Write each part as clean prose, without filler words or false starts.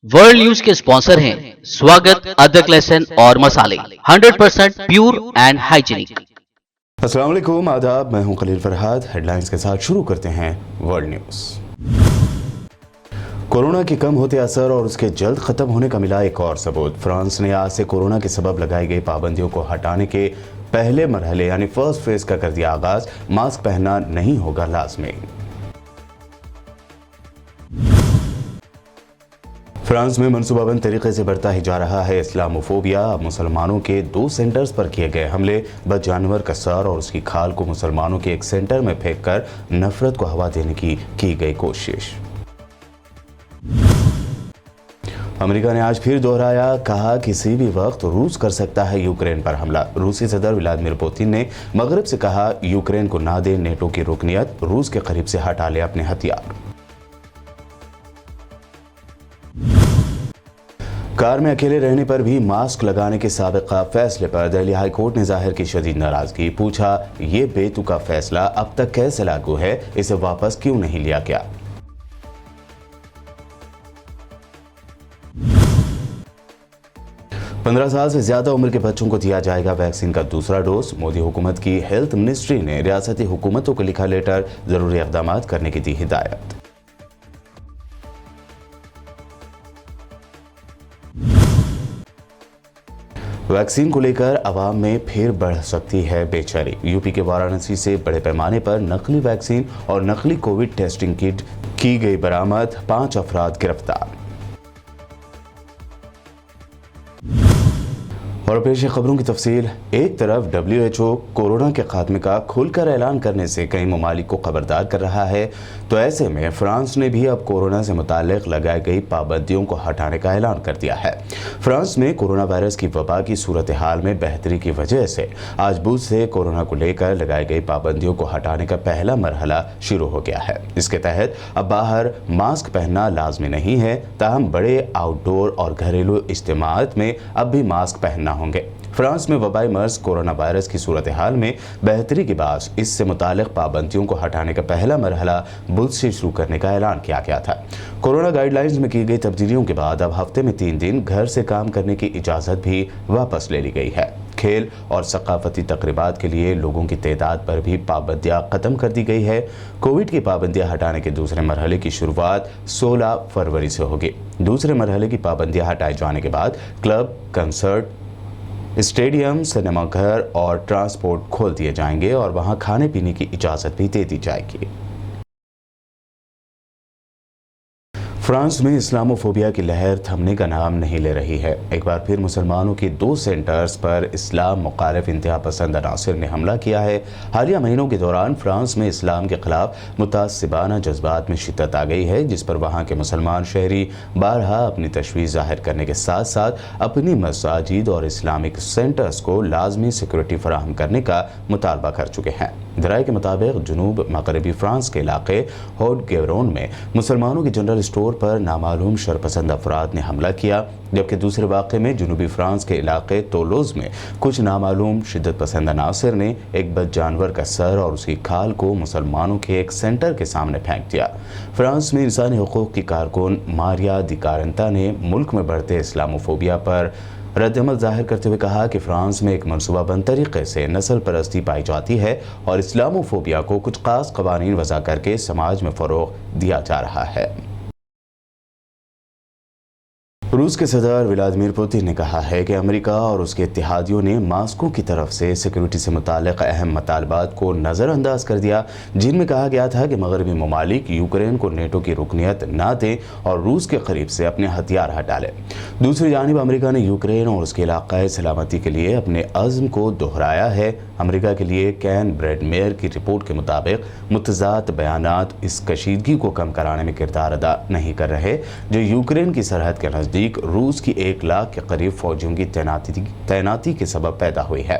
World news के sponsor हैं स्वागत, अदरक, लहसुन और मसाले 100% प्योर एंड हाइजीनिक। अस्सलाम वालेकुम, आदाब। मैं हूं खलील फरहाद। हेडलाइंस के साथ शुरू करते हैं वर्ल्ड न्यूज़। कोरोना के कम होते असर और उसके जल्द खत्म होने का मिला एक और सबूत। फ्रांस ने आज से कोरोना के सबब लगाई गई पाबंदियों को हटाने के पहले मरहले यानी फर्स्ट फेज का कर दिया आगाज। मास्क पहनना नहीं होगा लाजमी। फ्रांस में मनसूबाबंद तरीके से बढ़ता ही जा रहा है इस्लामोफोबिया। अब मुसलमानों के 2 सेंटर्स पर किए गए हमले, बद जानवर का सर और उसकी खाल को मुसलमानों के एक सेंटर में फेंककर नफरत को हवा देने की गई कोशिश। अमेरिका ने आज फिर दोहराया, कहा किसी भी वक्त रूस कर सकता है यूक्रेन पर हमला। रूसी सदर व्लादिमीर पुतिन ने मगरब से कहा, यूक्रेन को ना दे नेटो की रुकनियत, रूस के करीब से हटा ले अपने हथियार। कार में अकेले रहने पर भी मास्क लगाने के साबिका फैसले पर दिल्ली हाई कोर्ट ने जाहिर की शदीद नाराजगी। पूछा, ये बेतुका फैसला अब तक कैसे लागू है, इसे वापस क्यों नहीं लिया गया। पंद्रह साल से ज्यादा उम्र के बच्चों को दिया जाएगा वैक्सीन का दूसरा डोज। मोदी हुकूमत की हेल्थ मिनिस्ट्री ने रियासती हुकूमतों को लिखा लेटर, जरूरी इक़दामात करने की दी हिदायत। वैक्सीन को लेकर अवाम में फिर बढ़ सकती है बेचैनी। यूपी के वाराणसी से बड़े पैमाने पर नकली वैक्सीन और नकली कोविड टेस्टिंग किट की गई बरामद, 5 अफराद गिरफ्तार। और पेश है खबरों की तफसील। एक तरफ WHO कोरोना के खात्मे का खुलकर ऐलान करने से कई ममालिक को खबरदार कर रहा है, तो ऐसे में फ्रांस ने भी अब कोरोना से मुताल्लिक लगाई गई पाबंदियों को हटाने का ऐलान कर दिया है। फ्रांस में कोरोना वायरस की वबा की सूरत हाल में बेहतरी की वजह से आज बुध से कोरोना को लेकर लगाई गई पाबंदियों को हटाने का पहला मरहला शुरू हो गया है। इसके तहत अब बाहर मास्क पहनना लाजमी नहीं है, ताहम बड़े आउटडोर और घरेलू इज्तिमात में अब भी मास्क पहनना होंगे। फ्रांस में वबाई मर्ज कोरोना वायरस की सूरत हाल में बेहतरी के बाद इससे मुताल्लिक पाबंदियों को हटाने का पहला मरहला बुध से शुरू करने का ऐलान किया गया था। कोरोना गाइडलाइंस में की गई तब्दीलियों के बाद अब हफ्ते में 3 दिन घर से काम करने की इजाज़त भी वापस ले ली गई है। खेल और सकाफती तकरीबात के लिए लोगों की तादाद पर भी पाबंदियां खत्म कर दी गई है। कोविड की पाबंदियां हटाने के दूसरे मरहले की शुरुआत 16 फरवरी से होगी। दूसरे मरहले की पाबंदियां हटाए जाने के बाद क्लब, कंसर्ट, स्टेडियम, सिनेमाघर और ट्रांसपोर्ट खोल दिए जाएंगे और वहां खाने पीने की इजाज़त भी दे दी जाएगी। फ्रांस में इस्लामोफोबिया की लहर थमने का नाम नहीं ले रही है। एक बार फिर मुसलमानों के 2 सेंटर्स पर इस्लाम मुखालिफ इंतहा पसंद अनासिर ने हमला किया है। हालिया महीनों के दौरान फ्रांस में इस्लाम के खिलाफ मुतासिबाना जज्बात में शिद्दत आ गई है, जिस पर वहाँ के मुसलमान शहरी बारहा अपनी तशवीश जाहिर करने के साथ साथ अपनी मसाजिद और इस्लामिक सेंटर्स को लाजमी सिक्योरिटी फराहम करने का मुतालबा कर चुके हैं। दराए के मुताबिक जनूब मगरबी फ्रांस के इलाके हॉट गेवरोन में मुसलमानों के जनरल स्टोर पर नामालूम शरपसंद अफराद ने हमला किया, जबकि दूसरे वाक़े में जनूबी फ्रांस के इलाके तोलोज में कुछ नामालूम शिद्दत पसंद अनासिर ने एक बद जानवर का सर और उसकी खाल को मुसलमानों के एक सेंटर के सामने फेंक दिया। फ्रांस में इंसानी हुकूक की कारकुन मारिया दी कारंता ने मुल्क में बढ़ते इस्लामोफोबिया पर रद्दअमल जाहिर करते हुए कहा कि फ्रांस में एक मनसूबाबंद तरीके से नस्ल परस्ती पाई जाती है और इस्लामोफोबिया को कुछ खास कवानीन वज़ा करके समाज में फ़रोग़ दिया जा रहा है। रूस के सदर व्लादिमीर पुतिन ने कहा है कि अमेरिका और उसके इत्तेहादियों ने मास्कों की तरफ से सिक्योरिटी से मुताल्लिक़ अहम मुतालबात को नज़रअंदाज कर दिया, जिनमें कहा गया था कि मगरबी ममालिक यूक्रेन को नेटो की रुकनियत ना दें और रूस के करीब से अपने हथियार हटा लें। दूसरी जानिब अमेरिका ने यूक्रेन और उसके इलाक़ाई सलामती के लिए अपने अज़्म को दोहराया है। अमेरिका के लिए कैन ब्रैडमेयर की रिपोर्ट के मुताबिक मुतज़ाद बयानात इस कशीदगी को कम कराने में किरदार अदा नहीं कर रहे, जो यूक्रेन की सरहद के नज़दीक रूस की 1 लाख के करीब फौजियों की तैनाती के सबब पैदा हुई है।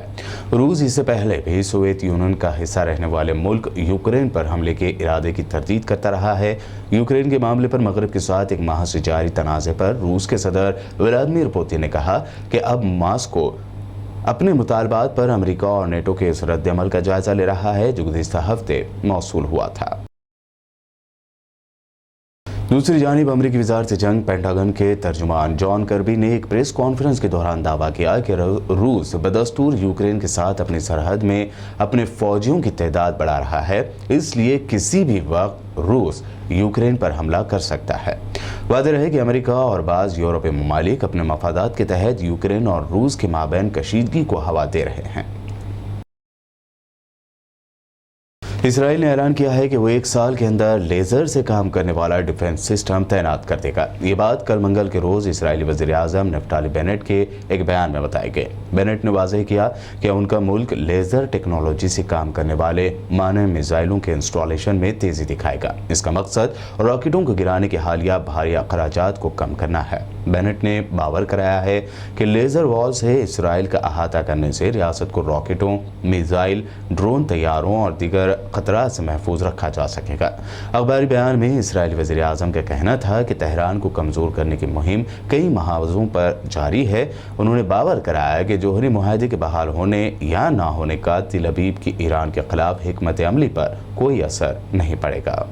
रूस इससे पहले भी सोवियत यूनियन का हिस्सा रहने वाले मुल्क यूक्रेन पर हमले के इरादे की तरदीद करता रहा है। यूक्रेन के मामले पर मगरब के साथ 1 माह से जारी तनाज़े पर रूस के सदर व्लादिमीर पुतिन ने कहा कि अब मास्को अपने मुतालबात पर अमेरिका और नेटो के इस रद्दअमल का जायजा ले रहा है, जो गुज़िश्ता हफ्ते मौसूल हुआ था। दूसरी जानिब अमरीकी वज़ारत जंग पेंटागन के तर्जुमान जॉन कर्बी ने एक प्रेस कॉन्फ्रेंस के दौरान दावा किया कि रूस बदस्तूर यूक्रेन के साथ अपनी सरहद में अपने फौजियों की तादाद बढ़ा रहा है, इसलिए किसी भी वक्त रूस यूक्रेन पर हमला कर सकता है। वाज़ेह रहे कि अमेरिका और बाज़ यूरोपीय ममालिक अपने मफादात के तहत यूक्रेन और रूस के माबैन कशीदगी को हवा दे रहे हैं। इसराइल ने ऐलान किया है कि वो 1 साल के अंदर लेज़र से काम करने वाला डिफेंस सिस्टम तैनात कर देगा। ये बात कल मंगल के रोज़ इसराइली वज़ीर-ए-आज़म नफ्ताली बेनेट के एक बयान में बताई गई। बेनेट ने वाज़ेह किया कि उनका मुल्क लेज़र टेक्नोलॉजी से काम करने वाले मानव मिसाइलों के इंस्टॉलेशन में तेज़ी दिखाएगा। इसका मकसद रॉकेटों को गिराने के हालिया भारी अखराजात को कम करना है। बेनेट ने बावर कराया है कि लेज़र वॉल से इसराइल का अहाता करने से रियासत को रॉकेटों, मिसाइल, ड्रोन तैयारों और दीगर खतरात से महफूज रखा जा सकेगा। अखबारी बयान में इसराइली वज़ीर-ए-आज़म का कहना था कि तेहरान को कमज़ोर करने की मुहिम कई महावजों पर जारी है। उन्होंने बावर कराया कि जोहरी मुआहदे के बहाल होने या ना होने का तिल अबीब की ईरान के खिलाफ हिकमत अमली पर कोई असर नहीं पड़ेगा।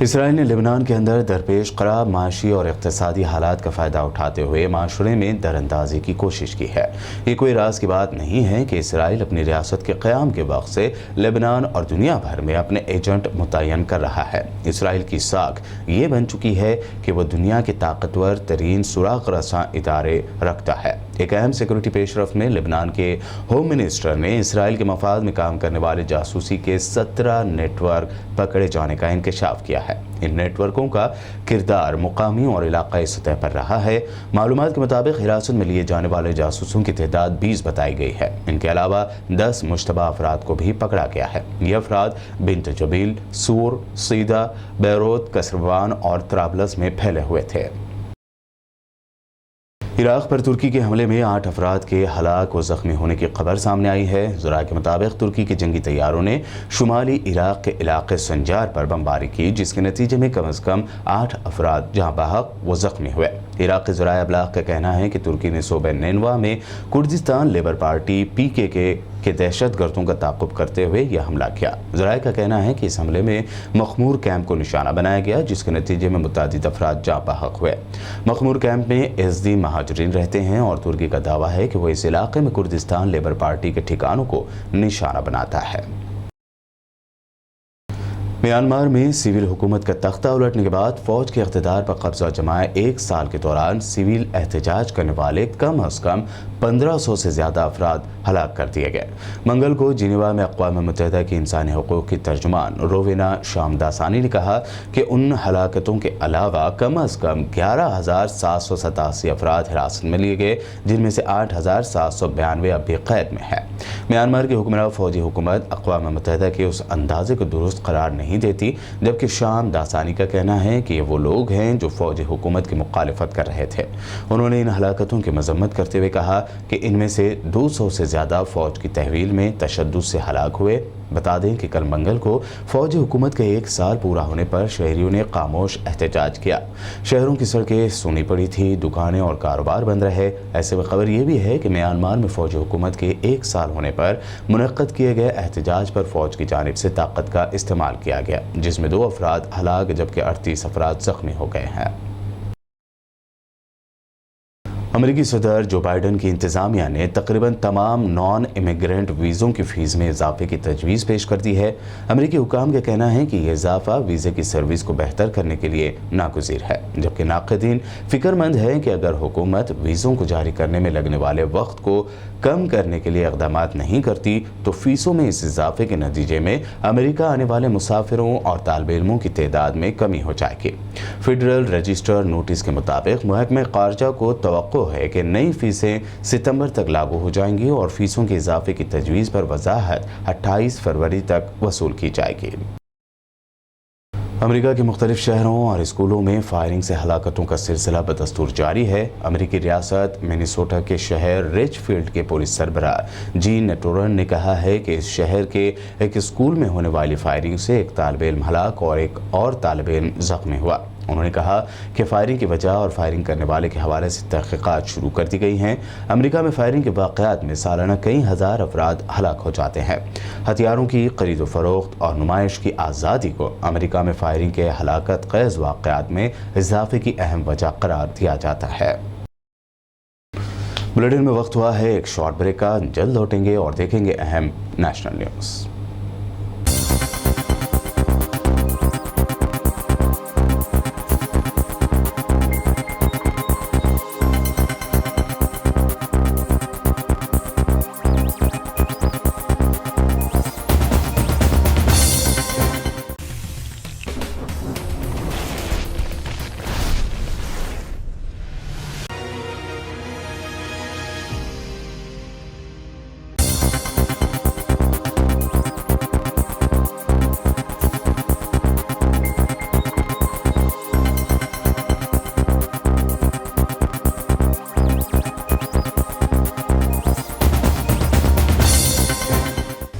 इसराइल ने लेबनान के अंदर दरपेश खराब माशी और इक़्तिसादी हालात का फ़ायदा उठाते हुए माशरे में दरअंदाजी की कोशिश की है। ये कोई राज की बात नहीं है कि इसराइल अपनी रियासत के क़याम के वक्त से लेबनान और दुनिया भर में अपने एजेंट मुतय्यन कर रहा है। इसराइल की साख ये बन चुकी है कि वह दुनिया के ताकतवर तरीन सुराग रसां इदारे रखता है। एक अहम सिक्योरिटी पेशरफ में लेबनान के होम मिनिस्टर ने इसराइल के मफाद में काम करने वाले जासूसी के 17 नेटवर्क पकड़े जाने का इंकशाफ किया है। इन नेटवर्कों का किरदार मुकामी और इलाकाई सतह पर रहा है। मालूमात के मुताबिक हिरासत में लिए जाने वाले जासूसों की तादाद 20 बताई गई है। इनके अलावा 10 मुश्तबा अफराद को भी पकड़ा गया है। ये अफराद बिन्त जबील, सूर, सीदा, बैरूत, कसरवान और त्राबलस में फैले हुए थे। इराक पर तुर्की के हमले में 8 अफराद के हलाक व ज़ख्मी होने की खबर सामने आई है। ज़रा के मुताबिक तुर्की के जंगी तैयारों ने शुमाली इराक के इलाके संजार पर बमबारी की, जिसके नतीजे में कम अज़ कम 8 अफराद जहाँ बहक व ज़ख्मी हुए। इराक़ी ज़राए अबलाग का कहना है कि तुर्की ने सूबे निनवा में कुर्दिस्तान लेबर पार्टी PKK के दहशतगर्दों का ताक़ुब करते हुए यह हमला किया। ज़राए का कहना है कि इस हमले में मखमूर कैंप को निशाना बनाया गया, जिसके नतीजे में मुतादिद अफराद जाँ बहक हुए। मखमूर कैंप में यज़दी महाजरीन रहते हैं और तुर्की का दावा है कि वह इस इलाके में कुर्दिस्तान लेबर पार्टी के ठिकानों को निशाना बनाता है। म्यांमार में सिविल हुकूमत का तख्ता उलटने के बाद फौज के इक़्तिदार पर कब्जा जमाए 1 साल के दौरान सिविल एहतजाज करने वाले कम अज़ कम 1500 से ज़्यादा अफराद हलाक कर दिए गए। मंगल को जिनेवा में अक़वाम मुत्तहिदा की इंसानी हकूक़ की तर्जुमान रोवेना शामदासानी ने कहा कि उन हलाकतों के अलावा कम अज़ कम 11,787 अफराद हिरासत में लिए गए, जिनमें से 8,792 अब भी कैद में है। म्यांमार की हुक्मरान फौजी हुकूमत अक़वाम मुत्तहिदा के उस अंदाजे को दुरुस्त करार नहीं देती, जबकि शाम दासानी का कहना है कि ये वो लोग हैं जो फौजी हुकूमत की मुखालिफत कर रहे थे। उन्होंने इन हलाकतों की मजम्मत करते हुए कहा कि इनमें से 200 से ज़्यादा फ़ौज की तहवील में तशद्दुद से हलाक हुए। बता दें कि कल मंगल को फौजी हुकूमत के 1 साल पूरा होने पर शहरियों ने खामोश एहतजाज किया। शहरों की सड़कें सूनी पड़ी थी, दुकानें और कारोबार बंद रहे। ऐसे में खबर यह भी है कि म्यांमार में फौजी हुकूमत के 1 साल होने पर मुनक्कद किए गए एहतजाज पर फौज की जानिब से ताकत का इस्तेमाल किया गया, जिसमें 2 अफराद हलाक जबकि 38 अफराद जख्मी हो गए हैं। अमेरिकी सदर जो बाइडन की इंतज़ामिया ने तकरीबन तमाम नॉन इमिग्रेंट वीज़ों की फ़ीस में इजाफे की तजवीज़ पेश कर दी है। अमेरिकी हुकाम का कहना है कि यह इजाफा वीज़े की सर्विस को बेहतर करने के लिए नागुज़ीर है, जबकि नाक़दीन फ़िक्रमंद है कि अगर हुकूमत वीज़ों को जारी करने में लगने वाले वक्त को कम करने के लिए इक़दामात नहीं करती तो फ़ीसों में इस इजाफे के नतीजे में अमेरिका आने वाले मुसाफिरों और तालिब इल्मों की तादाद में कमी हो जाएगी। फेडरल रजिस्टर नोटिस के मुताबिक महकमे ख़ारजा को तवक्को है कि नई फ़ीसें सितंबर तक लागू हो जाएंगी और फ़ीसों के इजाफे की तजवीज़ पर वजाहत 28 फरवरी तक वसूल की जाएगी। अमेरिका के मुख्तलिफ शहरों और स्कूलों में फायरिंग से हलाकतों का सिलसिला बदस्तूर जारी है। अमेरिकी रियासत मिनेसोटा के शहर रिचफील्ड के पुलिस सरबराह जीन नेटोरन ने कहा है कि इस शहर के एक स्कूल में होने वाली फायरिंग से एक तालिब इल्म हलाक और एक और तालिब इल्म जख्मी हुआ। उन्होंने कहा कि फायरिंग की वजह और फायरिंग करने वाले के हवाले से तहकीकात शुरू कर दी गई हैं। अमेरिका में फायरिंग के वाक़यात में सालाना कई हज़ार अफराद हलाक हो जाते हैं। हथियारों की खरीद व फरोख्त और नुमाइश की आज़ादी को अमेरिका में फायरिंग के हलाकत ख़ेज़ वाक़यात में इजाफे की अहम वजह करार दिया जाता है। बुलेटिन में वक्त हुआ है एक शॉर्ट ब्रेक का। जल्द लौटेंगे और देखेंगे अहम नेशनल न्यूज़।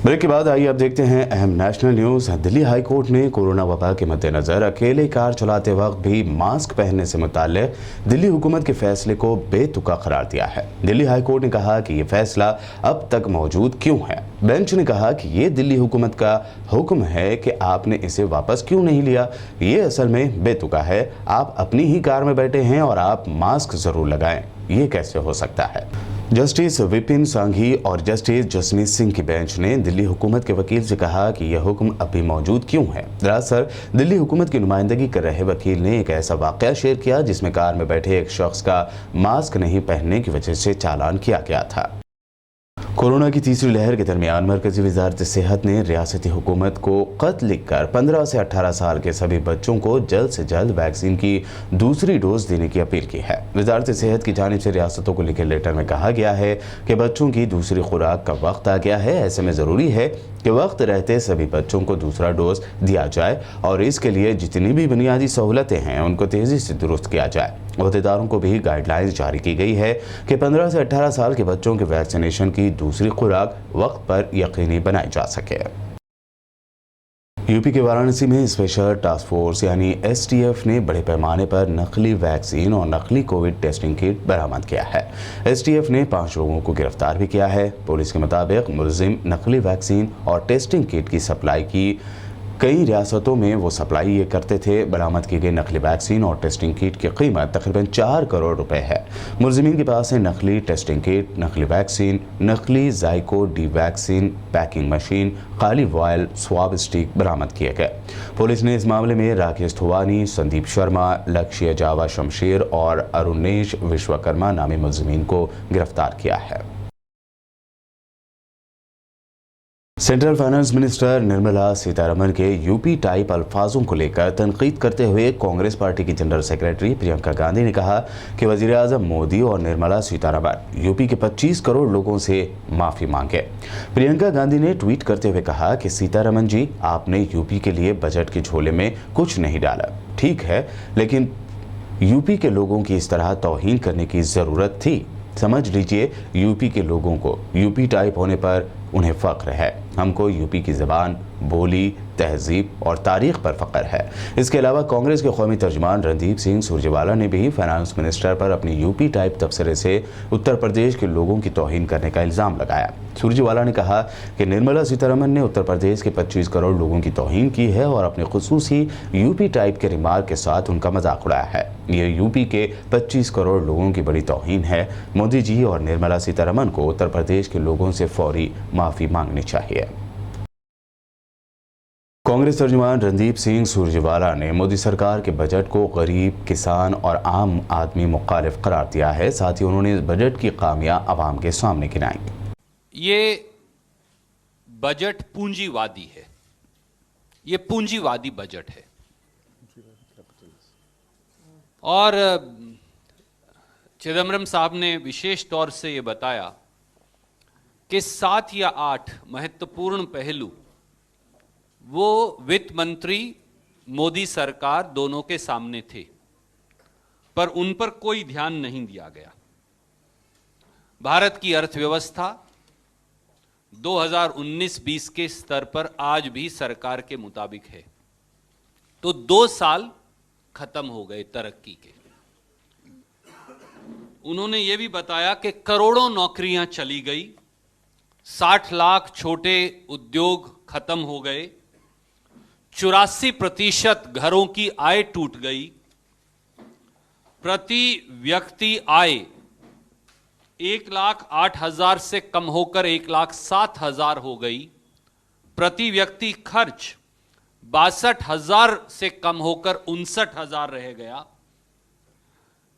ब्रेक के बाद आइए अब देखते हैं अहम national news. Delhi high court ने कोरोना वबा के मद्देनज़र अकेले कार चलाते वक्त भी मास्क पहनने से मुताल्लिक दिल्ली हुकूमत के फैसले को बेतुका करार दिया है। दिल्ली हाई कोर्ट ने कहा कि ये फैसला अब तक मौजूद क्यों है। बेंच ने कहा कि ये दिल्ली हुकूमत का हुक्म है कि आपने इसे वापस क्यों नहीं लिया। ये असल में बेतुका है। आप अपनी ही कार में बैठे हैं और आप मास्क ज़रूर लगाएं। ये कैसे हो सकता है। जस्टिस विपिन सांघी और जस्टिस जसमीत सिंह की बेंच ने दिल्ली हुकूमत के वकील से कहा कि यह हुक्म अभी मौजूद क्यों है। दरअसल दिल्ली हुकूमत की नुमाइंदगी कर रहे वकील ने एक ऐसा वाक़या शेयर किया जिसमें कार में बैठे एक शख्स का मास्क नहीं पहनने की वजह से चालान किया गया था। कोरोना की तीसरी लहर के दरमियान मरकजी वजारत सेहत ने रियासती हुकूमत को खत लिखकर 15 से 18 साल के सभी बच्चों को जल्द से जल्द वैक्सीन की दूसरी डोज देने की अपील की है। वजारत सेहत की जानिब से रियासतों को लिखे लेटर में कहा गया है कि बच्चों की दूसरी खुराक का वक्त आ गया है। ऐसे में ज़रूरी है कि वक्त रहते सभी बच्चों को दूसरा डोज दिया जाए और इसके लिए जितनी भी बुनियादी सहूलतें हैं उनको तेज़ी से दुरुस्त किया जाए। अहदेदारों को भी गाइडलाइंस जारी की गई है कि 15 से 18 साल के बच्चों के वैक्सीनेशन की दूसरी खुराक वक्त पर यकीनी बनाई जा सके। यूपी के वाराणसी में स्पेशल टास्क फोर्स यानी STF ने बड़े पैमाने पर नकली वैक्सीन और नकली कोविड टेस्टिंग किट बरामद किया है। STF ने 5 लोगों को गिरफ्तार भी किया है। पुलिस के मुताबिक मुलजिम नकली वैक्सीन और टेस्टिंग किट की सप्लाई की कई रियासतों में वो सप्लाई ये करते थे। बरामद की गई नकली वैक्सीन और टेस्टिंग किट की कीमत तकरीबन 4 करोड़ रुपए है। मुलजिमीन के पास से नकली टेस्टिंग किट, नकली वैक्सीन, नकली जाइको डी वैक्सीन पैकिंग मशीन, काली वॉयल स्वाब स्टिक बरामद किए गए। पुलिस ने इस मामले में राकेश थुवानी, संदीप शर्मा, लक्ष्य जावा शमशेर और अरुणेश विश्वकर्मा नामी मुलजिमीन को गिरफ्तार किया है। Central finance minister Nirmala Sitharaman के यूपी टाइप अल्फाजों को लेकर तनकीद करते हुए कांग्रेस पार्टी की जनरल सेक्रेटरी प्रियंका गांधी ने कहा कि वज़ीर आज़म मोदी और निर्मला सीतारमण यूपी के 25 करोड़ लोगों से माफ़ी मांगे। प्रियंका गांधी ने ट्वीट करते हुए कहा कि सीतारमण जी, आपने यूपी के लिए बजट के झोले में कुछ नहीं डाला, ठीक है, लेकिन यूपी के लोगों की इस तरह तौहीन करने की ज़रूरत थी। समझ लीजिए, यूपी के लोगों को यूपी टाइप होने पर उन्हें फ़ख्र है। हमको यूपी की ज़बान, बोली, तहजीब और तारीख़ पर फ़ख्र है। इसके अलावा कांग्रेस के कौमी तर्जुमान रणदीप सिंह सुरजेवाला ने भी फाइनेंस मिनिस्टर पर अपनी यूपी टाइप तबसरे से उत्तर प्रदेश के लोगों की तौहीन करने का इल्ज़ाम लगाया। सुरजेवाला ने कहा कि निर्मला सीतारमण ने उत्तर प्रदेश के 25 करोड़ लोगों की तौहीन की है और अपने खुसूसी यूपी टाइप के रिमार्क के साथ उनका मजाक उड़ाया है। ये यूपी के 25 करोड़ लोगों की बड़ी तौहीन है। मोदी जी और निर्मला सीतारमण को उत्तर प्रदेश के लोगों से फौरी माफ़ी मांगनी चाहिए। कांग्रेस तर्जुमान रणदीप सिंह सुरजेवाला ने मोदी सरकार के बजट को गरीब, किसान और आम आदमी मुखालिफ करार दिया है। साथ ही उन्होंने इस बजट की खामियां आवाम के सामने गिनाई। ये बजट पूंजीवादी है, ये पूंजीवादी बजट है और चिदम्बरम साहब ने विशेष तौर से ये बताया कि 7 या 8 महत्वपूर्ण पहलू वो वित्त मंत्री, मोदी सरकार दोनों के सामने थे, पर उन पर कोई ध्यान नहीं दिया गया। भारत की अर्थव्यवस्था 2019-20 के स्तर पर आज भी सरकार के मुताबिक है। तो 2 साल खत्म हो गए तरक्की के। उन्होंने ये भी बताया कि करोड़ों नौकरियां चली गई, 60 लाख छोटे उद्योग खत्म हो गए, 84% घरों की आय टूट गई, प्रति व्यक्ति आय 1,08,000 से कम होकर 1,07,000 हो गई, प्रति व्यक्ति खर्च 62,000 से कम होकर 59,000 रह गया,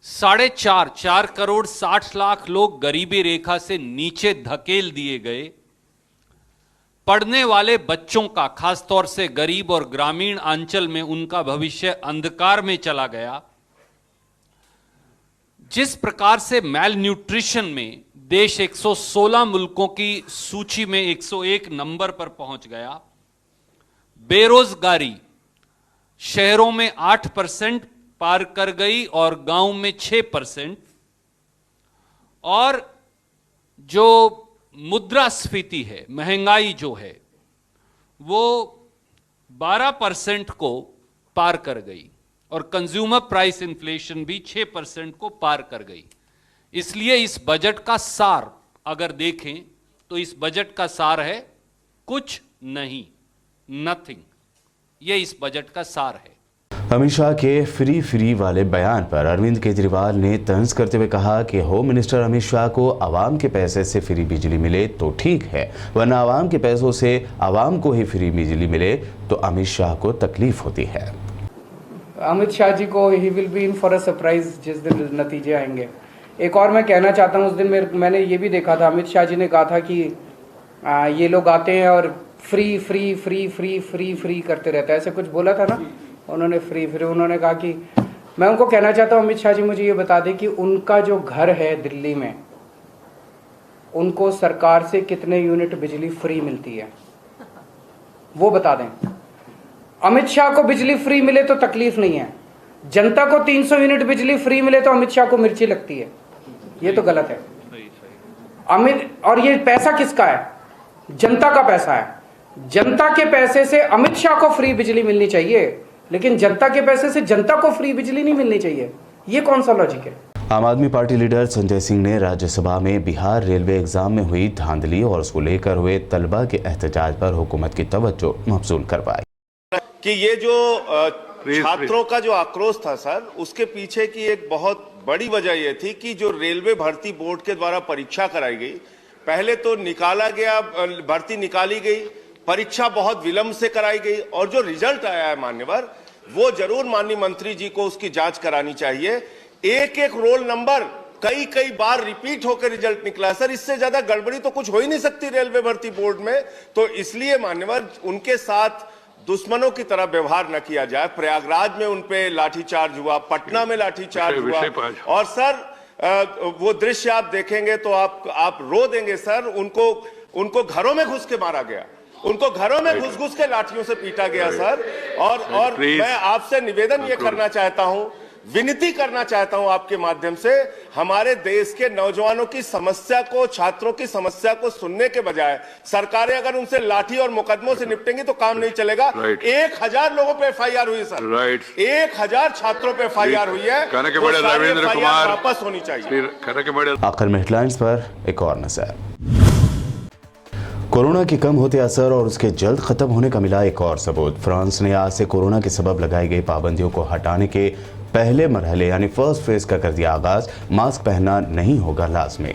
4.5 करोड़ 60 लाख लोग गरीबी रेखा से नीचे धकेल दिए गए, पढ़ने वाले बच्चों का खासतौर से गरीब और ग्रामीण अंचल में उनका भविष्य अंधकार में चला गया। जिस प्रकार से मैल न्यूट्रिशन में देश 116 मुल्कों की सूची में 101 नंबर पर पहुंच गया, बेरोजगारी शहरों में 8% पार कर गई और गांव में 6%, और जो मुद्रास्फीति है, महंगाई जो है, वो 12% को पार कर गई और कंज्यूमर प्राइस इन्फ्लेशन भी 6% को पार कर गई। इसलिए इस बजट का सार अगर देखें तो इस बजट का सार है कुछ नहीं, नथिंग। ये इस बजट का सार है। अमित शाह के फ्री वाले बयान पर अरविंद केजरीवाल ने तंज करते हुए कहा कि होम मिनिस्टर अमित शाह को आवाम के पैसे से फ्री बिजली मिले तो ठीक है, वरना आवाम के पैसों से आवाम को ही फ्री बिजली मिले तो अमित शाह को तकलीफ होती है। अमित शाह जी को he will be in for a surprise जिस दिन नतीजे आएंगे। एक और मैं कहना चाहता हूँ, उस दिन मैंने ये भी देखा था, अमित शाह जी ने कहा था कि ये लोग आते हैं और free free free free free free करते रहते हैं, ऐसे कुछ बोला था ना उन्होंने, फ्री फ्री। उन्होंने कहा कि मैं उनको कहना चाहता हूँ, अमित शाह जी मुझे ये बता दें कि उनका जो घर है दिल्ली में, उनको सरकार से कितने यूनिट बिजली फ्री मिलती है वो बता दें। अमित शाह को बिजली फ्री मिले तो तकलीफ नहीं है, जनता को 300 यूनिट बिजली फ्री मिले तो अमित शाह को मिर्ची लगती है, ये तो गलत है। और ये पैसा किसका है? जनता का पैसा है। जनता के पैसे से अमित शाह को फ्री बिजली मिलनी चाहिए, लेकिन जनता के पैसे से जनता को फ्री बिजली नहीं मिलनी चाहिए। ये कौन सा लॉजिक है? आम आदमी पार्टी लीडर संजय सिंह ने राज्यसभा में बिहार रेलवे एग्जाम में हुई धांधली और उसको लेकर हुए तलबा के एहतजाज पर हुकूमत की तवज्जो मबसूल करवाई कि ये जो छात्रों का जो आक्रोश था सर, उसके पीछे की एक बहुत बड़ी वजह यह थी कि जो रेलवे भर्ती बोर्ड के द्वारा परीक्षा कराई गई, पहले तो निकाला गया, भर्ती निकाली गई, परीक्षा बहुत विलंब से कराई गई, और जो रिजल्ट आया है मान्यवर, वो जरूर माननीय मंत्री जी को उसकी जांच करानी चाहिए। एक एक रोल नंबर कई बार रिपीट होकर रिजल्ट निकला सर, इससे ज्यादा गड़बड़ी तो कुछ हो ही नहीं सकती रेलवे भर्ती बोर्ड में। तो इसलिए मान्यवर उनके साथ दुश्मनों की तरह व्यवहार न किया जाए। प्रयागराज में उनपे लाठीचार्ज हुआ, पटना में लाठीचार्ज हुआ, और सर वो दृश्य आप देखेंगे तो आप रो देंगे सर। उनको घरों में घुस के मारा गया, उनको घरों में घुस के लाठियों से पीटा गया सर। और मैं आपसे निवेदन ये करना चाहता हूं, विनती करना चाहता हूं आपके माध्यम से, हमारे देश के नौजवानों की समस्या को, छात्रों की समस्या को सुनने के बजाय सरकारें अगर उनसे लाठी और मुकदमों से निपटेंगी तो काम नहीं चलेगा। 1000 लोगों पे FIR हुई सर, 1000 छात्रों पे FIR हुई है, रविंद्र कुमार वापस होनी चाहिए। आखिर में हेडलाइंस पर एक और नजर। कोरोना के कम होते असर और उसके जल्द खत्म होने का मिला एक और सबूत। फ्रांस ने आज से कोरोना के सबब लगाई गई पाबंदियों को हटाने के पहले मरहले यानी फर्स्ट फेज का कर दिया आगाज। मास्क पहनना नहीं होगा लाजमी।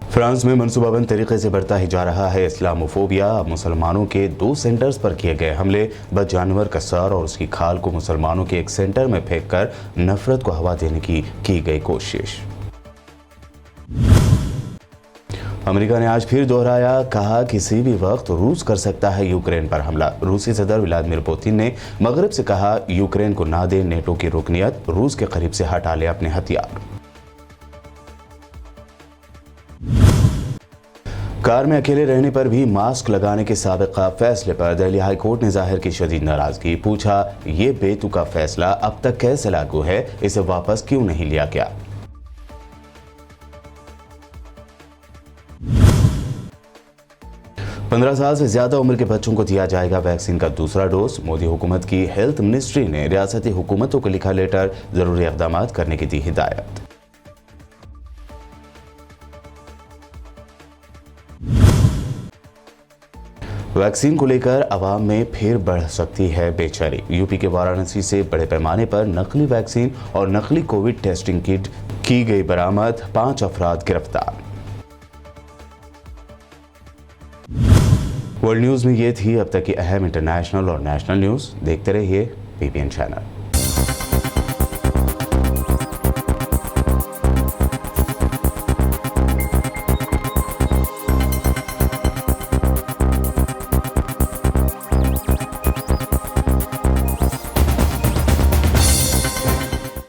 फ्रांस में मंसूबाबंद तरीके से बढ़ता ही जा रहा है इस्लामोफोबिया। अब मुसलमानों के 2 सेंटर्स पर किए गए हमले, बद जानवर का सर और उसकी खाल को मुसलमानों के एक सेंटर में फेंककर नफरत को हवा देने की गई कोशिश। अमेरिका ने आज फिर दोहराया, कहा किसी भी वक्त रूस कर सकता है यूक्रेन पर हमला। रूसी सदर व्लादिमीर पुतिन ने मगरिब से कहा यूक्रेन को ना दे नेटो की रुकनियत, रूस के करीब से हटा ले अपने हथियार। कार में अकेले रहने पर भी मास्क लगाने के साबिका फैसले पर दिल्ली हाई कोर्ट ने जाहिर की शदीद नाराजगी। पूछा, ये बेतुका फैसला अब तक कैसे लागू है, इसे वापस क्यों नहीं लिया गया? 15 साल से ज्यादा उम्र के बच्चों को दिया जाएगा वैक्सीन का दूसरा डोज। मोदी हुकूमत की हेल्थ मिनिस्ट्री ने रियासती हुकूमतों को लिखा लेटर, जरूरी इक़दाम करने की दी हिदायत। वैक्सीन को लेकर अवाम में फिर बढ़ सकती है बेचैनी। यूपी के वाराणसी से बड़े पैमाने पर नकली वैक्सीन और नकली कोविड टेस्टिंग किट की गई बरामद, 5 अफराद गिरफ्तार। वर्ल्ड न्यूज में ये थी अब तक की अहम इंटरनेशनल और नेशनल न्यूज। देखते रहिए PPN चैनल।